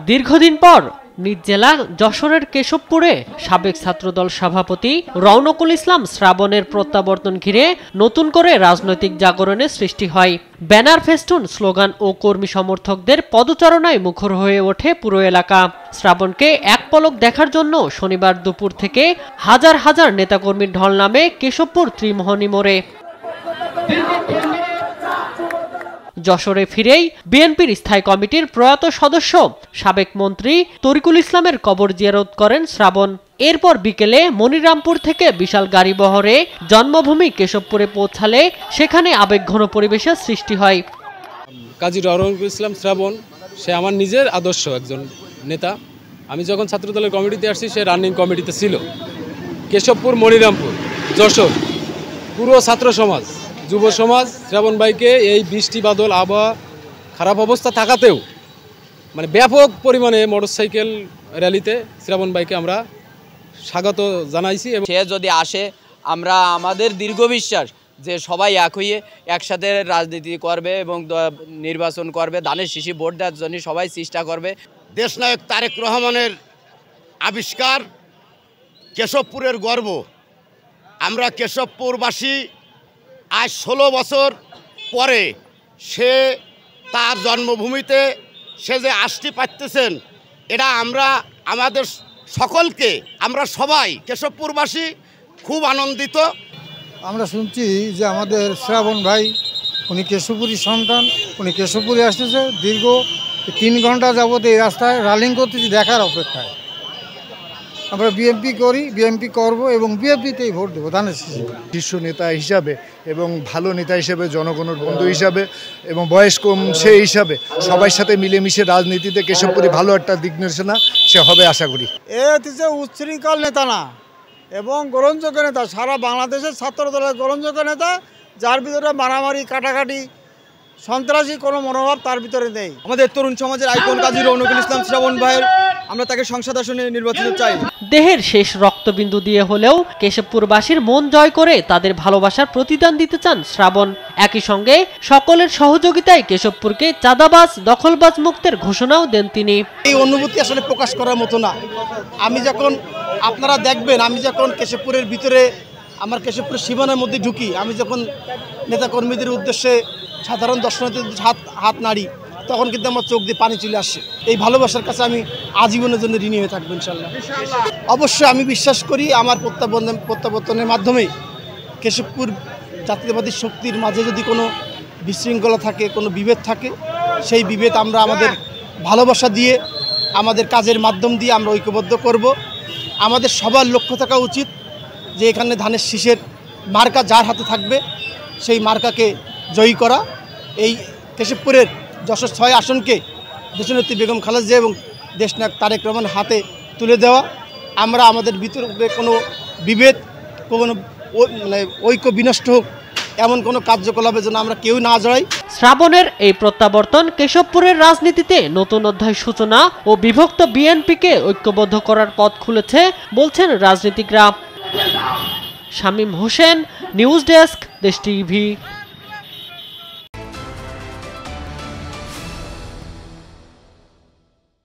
দীর্ঘদিন পর নিজ জেলা যশোরের কেশবপুরে সাবেক ছাত্রদল সভাপতি রওনকুল ইসলাম শ্রাবণের প্রত্যাবর্তন ঘিরে নতুন করে রাজনৈতিক জাগরণের সৃষ্টি হয়। ব্যানার, ফেস্টুন, স্লোগান ও কর্মী সমর্থকদের পদচারণায় মুখর হয়ে ওঠে পুরো এলাকা। শ্রাবণকে এক পলক দেখার জন্য শনিবার দুপুর থেকে হাজার হাজার নেতাকর্মীর ঢল নামে কেশবপুর ত্রিমোহনী মোড়ে। যশোরে ফিরেই বিএনপির স্থায়ী কমিটির প্রয়াত সদস্য সাবেক মন্ত্রী তরিকুল ইসলামের কবর জিয়ারত করেন শ্রাবণ। এরপর বিকেলে মনিরামপুর থেকে বিশাল গাড়িবহরে জন্মভূমি কেশবপুরে পৌঁছালে সেখানে আবেগঘন পরিবেশের সৃষ্টি হয়। কাজী রওনকুল ইসলাম শ্রাবণ সে আমার নিজের আদর্শ একজন নেতা। আমি যখন ছাত্রদলের কমিটিতে আসছি সে রানিং কমিটিতে ছিল। কেশবপুর, মনিরামপুর, যশোর পুরো ছাত্র সমাজ, যুব সমাজ শ্রাবণ ভাইকে এই বৃষ্টি বাদল আবহাওয়া খারাপ অবস্থা থাকাতেও মানে ব্যাপক পরিমাণে মোটরসাইকেল র্যালিতে শ্রাবণ ভাইকে আমরা স্বাগত জানাইছি। এবং সে যদি আসে, আমরা আমাদের দীর্ঘ বিশ্বাস যে সবাই এক হয়ে একসাথে রাজনীতি করবে এবং নির্বাচন করবে, ধানের শীষে ভোট দেওয়ার জন্য সবাই চেষ্টা করবে। দেশনায়ক তারেক রহমানের আবিষ্কার কেশবপুরের গর্ব। আমরা কেশবপুরবাসী আজ 16 বছর পরে সে তার জন্মভূমিতে সে যে আসতে পারতেছেন, এটা আমরা আমাদের সকলকে, আমরা সবাই কেশবপুরবাসী খুব আনন্দিত। আমরা শুনছি যে আমাদের শ্রাবণ ভাই উনি কেশবপুরী সন্তান, উনি কেশবপুরে আসতেছে। দীর্ঘ 3 ঘন্টা যাবত এই রাস্তায় রানিং করতেছি দেখার অপেক্ষায়। আমরা বিএনপি করি, বিএনপি করব এবং বিএনপিতেই ভোট দেবো ধানের শীষে। শীর্ষ নেতা হিসাবে এবং ভালো নেতা হিসেবে, জনগণের বন্ধু হিসাবে এবং বয়স কম সে হিসাবে সবার সাথে মিলেমিশে রাজনীতিতে কেশবপুরে ভালো একটা দিক নির্দেশনা সে হবে আশা করি। এ হচ্ছে উচ্ছৃঙ্খল নেতা না এবং গ্রহণযোগ্য নেতা, সারা বাংলাদেশের ছাত্র দলের গ্রহণযোগ্য নেতা, যার ভিতরে মারামারি, কাটাকাটি, সন্ত্রাসী কোনো মনোভাব তার ভিতরে নেই। আমাদের তরুণ সমাজের আইকন কাজী রওনকুল ইসলাম শ্রাবণ ভাইয়ের আমরা তাকে সংসদ আসনে নির্বাচিত চাই। দেহের শেষ রক্তবিন্দু দিয়ে হলেও কেশবপুরবাসীর মন জয় করে তাদের ভালোবাসার প্রতিদান দিতে চান শ্রাবণ। একই সঙ্গে সকলের সহযোগিতায় কেশবপুরকে চাঁদাবাজ, দখলবাজ মুক্তের ঘোষণাও দেন তিনি। এই অনুভূতি আসলে প্রকাশ করার মতো না। আমি যখন আপনারা দেখবেন, আমি যখন কেশবপুরের ভিতরে আমার কেশবপুরের সীমানার মধ্যে ঢুকি, আমি যখন নেতাকর্মীদের উদ্দেশ্যে সাধারণ দর্শনার্থীদের হাত নাড়ি, তখন কিন্তু আমার চোখ দিয়ে পানি চলে আসে। এই ভালোবাসার কাছে আমি আজীবনের জন্য ঋণী হয়ে থাকবো ইনশাল্লাহ। অবশ্যই আমি বিশ্বাস করি আমার প্রত্যাবর্তনের মাধ্যমে কেশবপুর জাতীয়তাবাদী শক্তির মাঝে যদি কোনো বিশৃঙ্খলা থাকে, কোনো বিভেদ থাকে, সেই বিভেদ আমরা আমাদের ভালোবাসা দিয়ে, আমাদের কাজের মাধ্যম দিয়ে আমরা ঐক্যবদ্ধ করব। আমাদের সবার লক্ষ্য থাকা উচিত যে এখানে ধানের শীষের মার্কা যার হাতে থাকবে সেই মার্কাকে জয়ী করা। এই কেশবপুরের যশোর 6 আসনকে দেশনেত্রী বেগম খালেদা জিয়া এবং দেশনায়ক তারেক রহমানের হাতে তুলে দেওয়া। আমরা আমাদের ভিতরে কোনো বিভেদ, কোনো ঐক্য বিনষ্ট হোক এমন কোনো কার্যকলাপের জন্য আমরা কেউ না জড়াই। শ্রাবণের এই প্রত্যাবর্তন কেশবপুরের রাজনীতিতে নতুন অধ্যায় সূচনা ও বিভক্ত বিএনপিকে ঐক্যবদ্ধ করার পথ খুলেছে বলছেন রাজনীতিকরা। শামীম হোসেন, নিউজ ডেস্ক, দেশ টিভি।